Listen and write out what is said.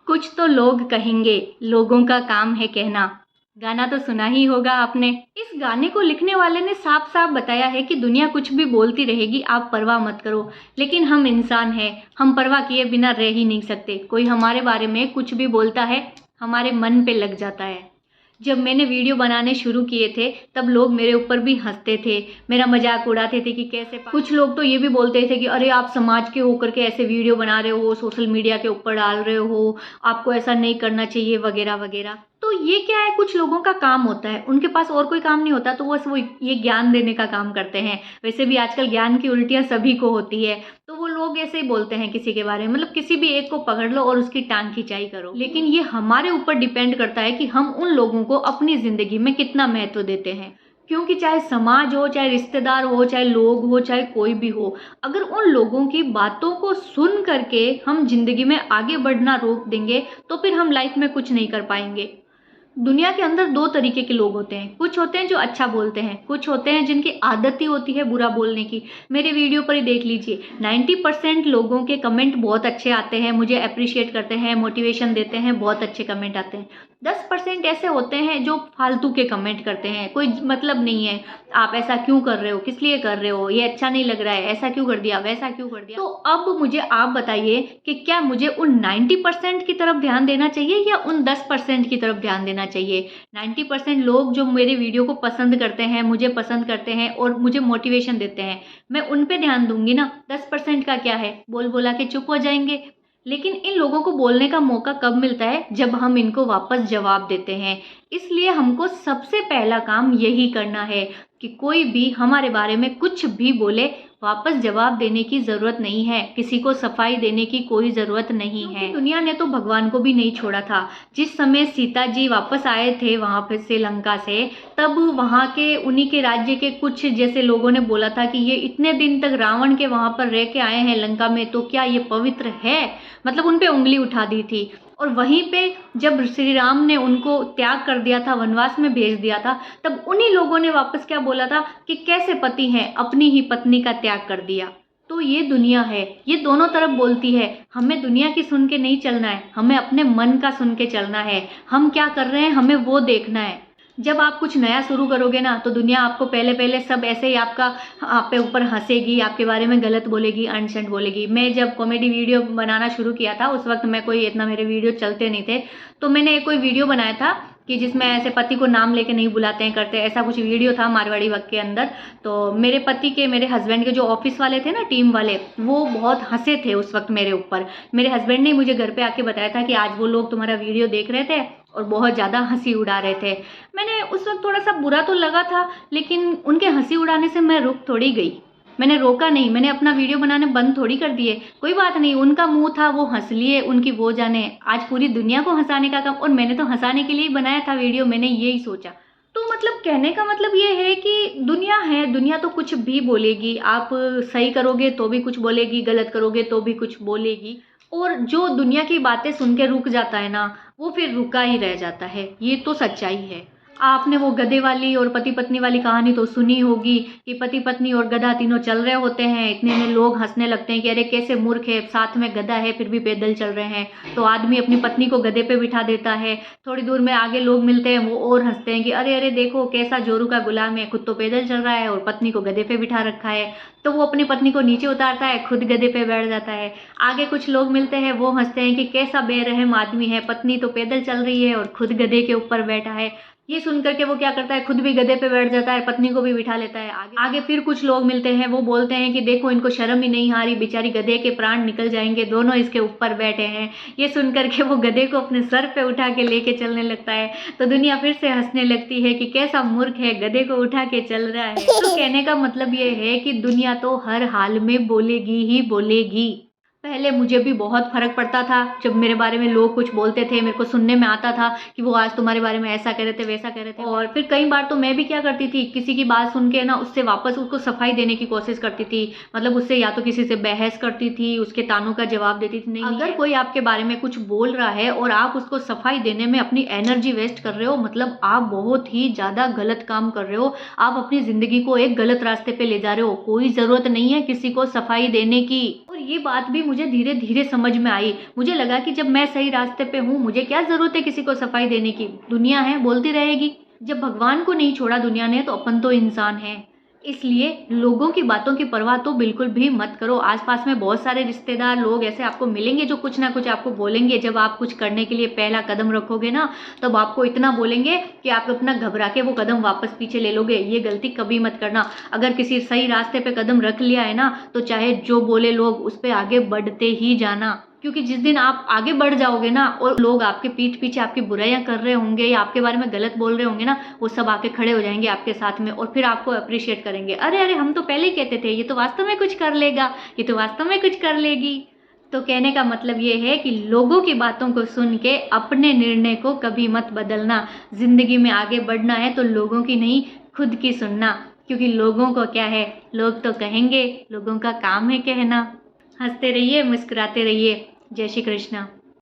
कुछ तो लोग कहेंगे, लोगों का काम है कहना। गाना तो सुना ही होगा आपने। इस गाने को लिखने वाले ने साफ-साफ बताया है कि दुनिया कुछ भी बोलती रहेगी, आप परवाह मत करो। लेकिन हम इंसान हैं, हम परवाह किए बिना रह ही नहीं सकते। कोई हमारे बारे में कुछ भी बोलता है, हमारे मन पे लग जाता है। जब मैंने वीडियो बनाने शुरू किए थे, तब लोग मेरे ऊपर भी हँसते थे, मेरा मज़ाक उड़ाते थे कि कैसे कुछ लोग तो ये भी बोलते थे कि अरे आप समाज के होकर के ऐसे वीडियो बना रहे हो, सोशल मीडिया के ऊपर डाल रहे हो, आपको ऐसा नहीं करना चाहिए वगैरह वगैरह। तो ये क्या है, कुछ लोगों का काम होता है, उनके पास और कोई काम नहीं होता तो बस वो ये ज्ञान देने का काम करते हैं। वैसे भी आजकल ज्ञान की उल्टियाँ सभी को होती है, तो वो लोग ऐसे ही बोलते हैं किसी के बारे में, मतलब किसी भी एक को पकड़ लो और उसकी टांग खिंचाई करो। लेकिन ये हमारे ऊपर डिपेंड करता है कि हम उन लोगों को अपनी ज़िंदगी में कितना महत्व देते हैं। क्योंकि चाहे समाज हो, चाहे रिश्तेदार हो, चाहे लोग हो, चाहे कोई भी हो, अगर उन लोगों की बातों को सुन करके हम ज़िंदगी में आगे बढ़ना रोक देंगे, तो फिर हम लाइफ में कुछ नहीं कर पाएँगे। दुनिया के अंदर 2 तरीके के लोग होते हैं। कुछ होते हैं जो अच्छा बोलते हैं, कुछ होते हैं जिनकी आदत ही होती है बुरा बोलने की। मेरे वीडियो पर ही देख लीजिए, 90% लोगों के कमेंट बहुत अच्छे आते हैं, मुझे एप्रिशिएट करते हैं, मोटिवेशन देते हैं, बहुत अच्छे कमेंट आते हैं। 10% ऐसे होते हैं जो फालतू के कमेंट करते हैं, कोई मतलब नहीं है, आप ऐसा क्यों कर रहे हो, किस लिए कर रहे हो, ये अच्छा नहीं लग रहा है, ऐसा क्यों कर दिया, वैसा क्यों कर दिया। तो अब मुझे आप बताइए कि क्या मुझे उन 90% की तरफ ध्यान देना चाहिए या उन 10% की तरफ ध्यान देना चाहिए। 90% लोग जो मेरे वीडियो को पसंद करते हैं, मुझे पसंद करते हैं और मुझे मोटिवेशन देते हैं, मैं उन पे ध्यान दूंगी ना। 10% का क्या है, बोल बोला के चुप हो जाएंगे। लेकिन इन लोगों को बोलने का मौका कब मिलता है, जब हम इनको वापस जवाब देते हैं। इसलिए हमको सबसे पहला काम यही करना है कि कोई भी हमारे बारे में कुछ भी बोले, वापस जवाब देने की ज़रूरत नहीं है, किसी को सफाई देने की कोई ज़रूरत नहीं है। दुनिया ने तो भगवान को भी नहीं छोड़ा था। जिस समय सीता जी वापस आए थे वहाँ पे से लंका से, तब वहाँ के उन्हीं के राज्य के कुछ जैसे लोगों ने बोला था कि ये इतने दिन तक रावण के वहाँ पर रह के आए हैं लंका में, तो क्या ये पवित्र है, मतलब उन पे उंगली उठा दी थी। और वहीं पे जब श्री राम ने उनको त्याग कर दिया था, वनवास में भेज दिया था, तब उन्हीं लोगों ने वापस क्या बोला था कि कैसे पति हैं, अपनी ही पत्नी का त्याग कर दिया। तो ये दुनिया है, ये दोनों तरफ बोलती है। हमें दुनिया की सुन के नहीं चलना है, हमें अपने मन का सुन के चलना है। हम क्या कर रहे हैं हमें वो देखना है। जब आप कुछ नया शुरू करोगे ना, तो दुनिया आपको पहले पहले सब ऐसे ही आप पे ऊपर हंसेगी, आपके बारे में गलत बोलेगी, अनशंट बोलेगी। मैं जब कॉमेडी वीडियो बनाना शुरू किया था, उस वक्त मैं कोई इतना मेरे वीडियो चलते नहीं थे, तो मैंने कोई वीडियो बनाया था कि जिसमें ऐसे पति को नाम लेके नहीं बुलाते हैं करते, ऐसा कुछ वीडियो था मारवाड़ी वक्त के अंदर। तो मेरे पति के, मेरे हस्बैंड के जो ऑफिस वाले थे ना, टीम वाले, वो बहुत हंसे थे उस वक्त मेरे ऊपर। मेरे हस्बैंड ने मुझे घर पे आके बताया था कि आज वो लोग तुम्हारा वीडियो देख रहे थे और बहुत ज़्यादा हंसी उड़ा रहे थे। मैंने उस वक्त थोड़ा सा बुरा तो लगा था, लेकिन उनके हंसी उड़ाने से मैं रुक थोड़ी गई, मैंने रोका नहीं, मैंने अपना वीडियो बनाने बंद थोड़ी कर दिए। कोई बात नहीं, उनका मुंह था, वो हंस लिए, उनकी वो जाने। आज पूरी दुनिया को हंसाने का काम, और मैंने तो हंसाने के लिए ही बनाया था वीडियो, मैंने यही सोचा। तो मतलब कहने का मतलब ये है कि दुनिया है, दुनिया तो कुछ भी बोलेगी। आप सही करोगे तो भी कुछ बोलेगी, गलत करोगे तो भी कुछ बोलेगी। और जो दुनिया की बातें सुन के रुक जाता है ना, वो फिर रुका ही रह जाता है, ये तो सच्चाई है। आपने वो गधे वाली और पति पत्नी वाली कहानी तो सुनी होगी कि पति पत्नी और गधा तीनों चल रहे होते हैं, इतने में लोग हंसने लगते हैं कि अरे कैसे मूर्ख है, साथ में गधा है फिर भी पैदल चल रहे हैं। तो आदमी अपनी पत्नी को गधे पे बिठा देता है, थोड़ी दूर में आगे लोग मिलते हैं, वो और हंसते हैं कि अरे अरे देखो कैसा जोरू का गुलाम है, खुद तो पैदल चल रहा है और पत्नी को गधे पे बिठा रखा है। तो वो अपनी पत्नी को नीचे उतारता है, खुद गधे पे बैठ जाता है। आगे कुछ लोग मिलते हैं, वो हंसते हैं कि कैसा बेरहम आदमी है, पत्नी तो पैदल चल रही है और खुद गधे के ऊपर बैठा है। ये सुन करके वो क्या करता है, खुद भी गधे पे बैठ जाता है, पत्नी को भी बिठा लेता है। आगे फिर कुछ लोग मिलते हैं, वो बोलते हैं कि देखो इनको शर्म ही नहीं आ रही, बेचारी गधे के प्राण निकल जाएंगे, दोनों इसके ऊपर बैठे हैं। ये सुन करके वो गधे को अपने सर पे उठा के लेके चलने लगता है। तो दुनिया फिर से हंसने लगती है कि कैसा मूर्ख है, गधे को उठा के चल रहा है। तो कहने का मतलब ये है कि दुनिया तो हर हाल में बोलेगी ही बोलेगी। पहले मुझे भी बहुत फ़र्क पड़ता था, जब मेरे बारे में लोग कुछ बोलते थे, मेरे को सुनने में आता था कि वो आज तुम्हारे बारे में ऐसा कह रहे थे, वैसा कह रहे थे। और फिर कई बार तो मैं भी क्या करती थी, किसी की बात सुन के ना उससे वापस उसको सफाई देने की कोशिश करती थी। मतलब उससे या तो किसी से बहस करती थी, उसके तानों का जवाब देती थी। नहीं, अगर कोई आपके बारे में कुछ बोल रहा है और आप उसको सफाई देने में अपनी एनर्जी वेस्ट कर रहे हो, मतलब आप बहुत ही ज़्यादा गलत काम कर रहे हो, आप अपनी ज़िंदगी को एक गलत रास्ते पे ले जा रहे हो। कोई ज़रूरत नहीं है किसी को सफाई देने की। और ये बात भी मुझे मुझे धीरे धीरे समझ में आई। मुझे लगा कि जब मैं सही रास्ते पे हूँ, मुझे क्या ज़रूरत है किसी को सफाई देने की, दुनिया है बोलती रहेगी। जब भगवान को नहीं छोड़ा दुनिया ने, तो अपन तो इंसान हैं। इसलिए लोगों की बातों की परवाह तो बिल्कुल भी मत करो। आसपास में बहुत सारे रिश्तेदार लोग ऐसे आपको मिलेंगे जो कुछ ना कुछ आपको बोलेंगे। जब आप कुछ करने के लिए पहला कदम रखोगे ना, तब आपको इतना बोलेंगे कि आप अपना घबरा के वो कदम वापस पीछे ले लोगे। ये गलती कभी मत करना। अगर किसी सही रास्ते पे कदम रख लिया है ना, तो चाहे जो बोले लोग, उस पे आगे बढ़ते ही जाना। क्योंकि जिस दिन आप आगे बढ़ जाओगे ना, और लोग आपके पीठ पीछे आपकी बुराइयां कर रहे होंगे या आपके बारे में गलत बोल रहे होंगे ना, वो सब आके खड़े हो जाएंगे आपके साथ में, और फिर आपको अप्रिशिएट करेंगे। अरे अरे, हम तो पहले ही कहते थे, ये तो वास्तव में कुछ कर लेगा, ये तो वास्तव में कुछ कर लेगी। तो कहने का मतलब ये है कि लोगों की बातों को सुन के अपने निर्णय को कभी मत बदलना। जिंदगी में आगे बढ़ना है तो लोगों की नहीं, खुद की सुनना। क्योंकि लोगों को क्या है, लोग तो कहेंगे, लोगों का काम है कहना। हंसते रहिए, मुस्कुराते रहिए। जय श्री कृष्ण।